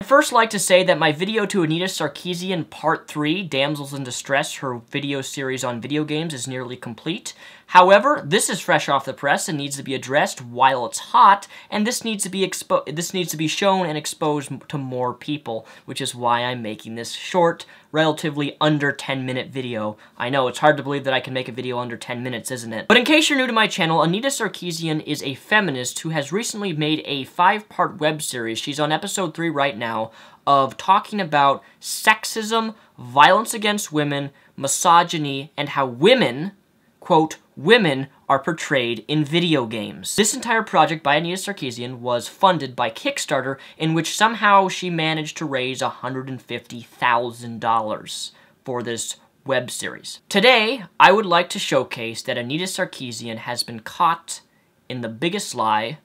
I'd first like to say that my video to Anita Sarkeesian Part 3, Damsels in Distress, her video series on video games, is nearly complete. However, this is fresh off the press and needs to be addressed while it's hot, and this needs to be shown and exposed to more people, which is why I'm making this short, relatively under 10-minute video. I know, it's hard to believe that I can make a video under 10 minutes, isn't it? But in case you're new to my channel, Anita Sarkeesian is a feminist who has recently made a 5-part web series. She's on episode 3 right now, of talking about sexism, violence against women, misogyny, and how women, quote, women are portrayed in video games. This entire project by Anita Sarkeesian was funded by Kickstarter, in which somehow she managed to raise $150,000 for this web series. Today, I would like to showcase that Anita Sarkeesian has been caught in the biggest lie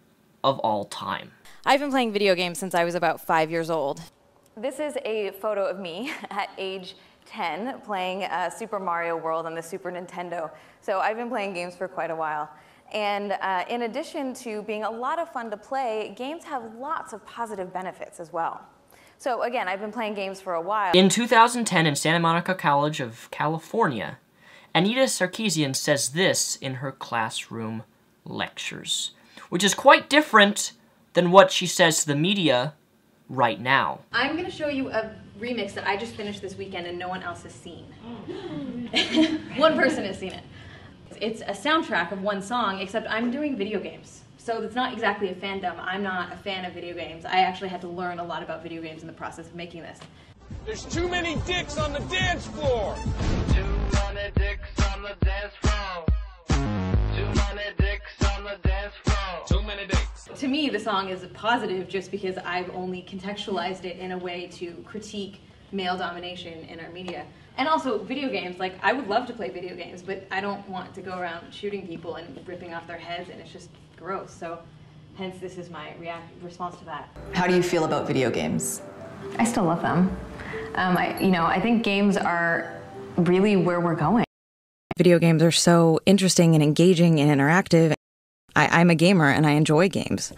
of all time. I've been playing video games since I was about 5 years old. This is a photo of me at age 10 playing Super Mario World on the Super Nintendo. So I've been playing games for quite a while. And in addition to being a lot of fun to play, games have lots of positive benefits as well. So again, I've been playing games for a while. In 2010 in Santa Monica College of California, Anita Sarkeesian says this in her classroom lectures, which is quite different than what she says to the media right now. I'm going to show you a remix that I just finished this weekend and no one else has seen. One person has seen it. It's a soundtrack of one song, except I'm doing video games. So it's not exactly a fandom. I'm not a fan of video games. I actually had to learn a lot about video games in the process of making this. There's too many dicks on the dance floor! Too many dicks on the dance floor. Too many dicks on the dance floor. Too many dicks. To me, the song is positive just because I've only contextualized it in a way to critique male domination in our media. And also video games, like I would love to play video games, but I don't want to go around shooting people and ripping off their heads, and it's just gross. So hence this is my response to that. How do you feel about video games? I still love them. I think games are really where we're going. Video games are so interesting and engaging and interactive. I'm a gamer and I enjoy games.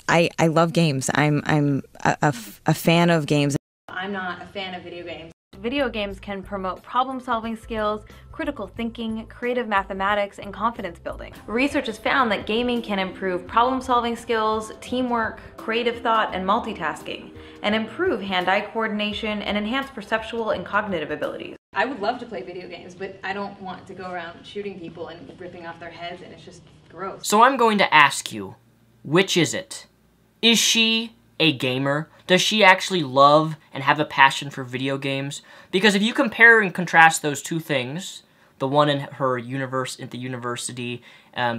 I love games. I'm a fan of games. I'm not a fan of video games. Video games can promote problem-solving skills, critical thinking, creative mathematics, and confidence building. Research has found that gaming can improve problem-solving skills, teamwork, creative thought, and multitasking, and improve hand-eye coordination and enhance perceptual and cognitive abilities. I would love to play video games, but I don't want to go around shooting people and ripping off their heads, and it's just gross. So I'm going to ask you, which is it? Is she a gamer? Does she actually love and have a passion for video games? Because if you compare and contrast those two things, the one in her at the university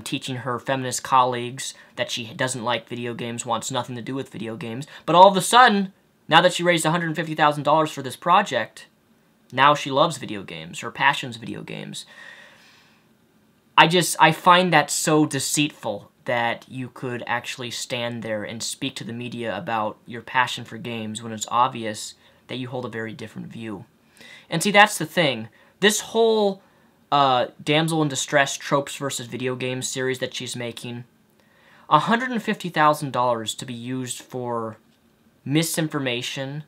teaching her feminist colleagues that she doesn't like video games, wants nothing to do with video games, but all of a sudden, now that she raised $150,000 for this project, now she loves video games, her passion's video games. I find that so deceitful that you could actually stand there and speak to the media about your passion for games when it's obvious that you hold a very different view. And see, that's the thing. This whole damsel in distress tropes versus video games series that she's making, $150,000 to be used for misinformation,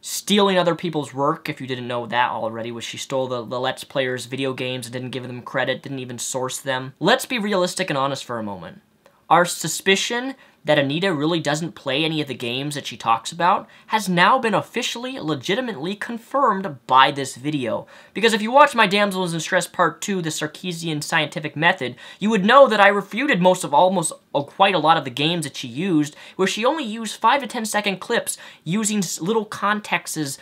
stealing other people's work, if you didn't know that already, was she stole the Let's Players' video games and didn't give them credit, didn't even source them. Let's be realistic and honest for a moment. Our suspicion that Anita really doesn't play any of the games that she talks about has now been officially, legitimately confirmed by this video. Because if you watch my Damsels in Distress Part 2, the Sarkeesian Scientific Method, you would know that I refuted quite a lot of the games that she used, where she only used 5 to 10 second clips using little contexts,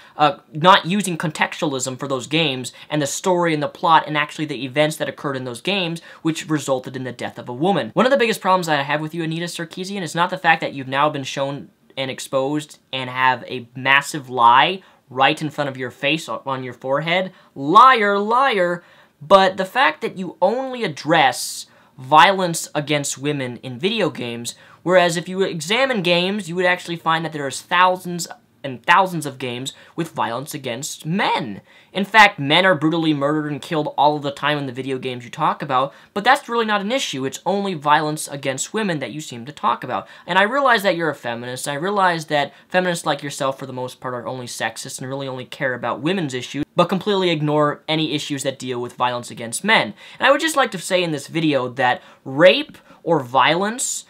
not using contextualism for those games, and the story and the plot and actually the events that occurred in those games, which resulted in the death of a woman. One of the biggest problems that I have with you, Anita Sarkeesian, is not the fact that you've now been shown and exposed and have a massive lie right in front of your face on your forehead. Liar, liar. But the fact that you only address violence against women in video games, whereas if you examine games, you would actually find that there is thousands and thousands of games with violence against men. In fact, men are brutally murdered and killed all of the time in the video games you talk about, but that's really not an issue. It's only violence against women that you seem to talk about. And I realize that you're a feminist. I realize that feminists like yourself, for the most part, are only sexist and really only care about women's issues, but completely ignore any issues that deal with violence against men. And I would just like to say in this video that rape or violence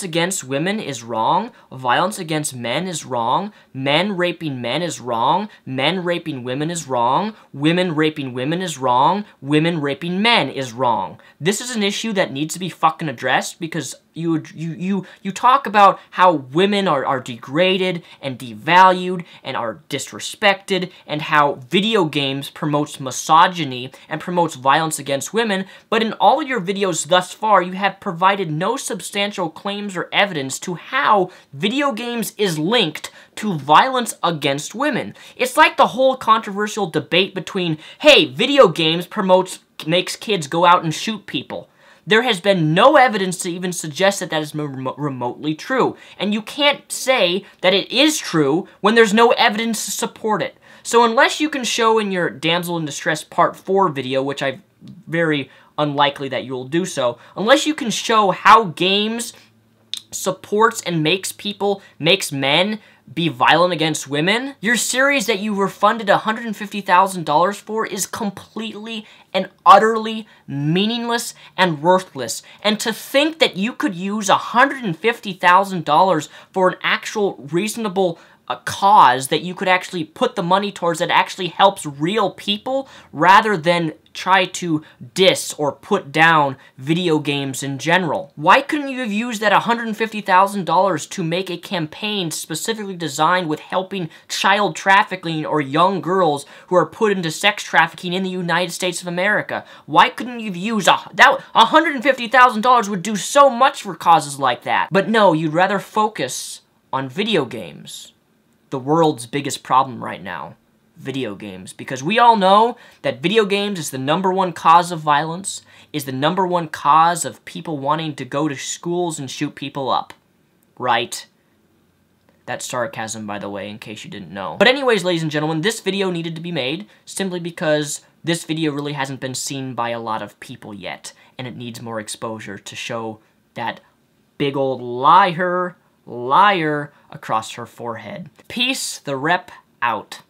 against women is wrong. Violence against men is wrong. Men raping men is wrong. Men raping women is wrong. Women raping women is wrong. Women raping men is wrong. This is an issue that needs to be fucking addressed because you talk about how women are degraded and devalued and are disrespected and how video games promotes misogyny and promotes violence against women, but in all of your videos thus far, you have provided no substantial claims or evidence to how video games is linked to violence against women. It's like the whole controversial debate between, hey, video games makes kids go out and shoot people. There has been no evidence to even suggest that that is remotely true. And you can't say that it is true when there's no evidence to support it. So unless you can show in your Damsel in Distress Part 4 video, which I'm very unlikely that you'll do so, unless you can show how games supports and makes men be violent against women, your series that you were funded $150,000 for is completely and utterly meaningless and worthless. And to think that you could use $150,000 for an actual reasonable cause that you could actually put the money towards that actually helps real people rather than try to diss or put down video games in general. Why couldn't you have used that $150,000 to make a campaign specifically designed with helping child trafficking or young girls who are put into sex trafficking in the United States of America? Why couldn't you have used that $150,000 would do so much for causes like that? But no, you'd rather focus on video games. The world's biggest problem right now, video games, because we all know that video games is the #1 cause of violence, is the #1 cause of people wanting to go to schools and shoot people up, right? That's sarcasm, by the way, in case you didn't know. But anyways, ladies and gentlemen, this video needed to be made simply because this video really hasn't been seen by a lot of people yet, and it needs more exposure to show that big old liar across her forehead. Peace the rep out.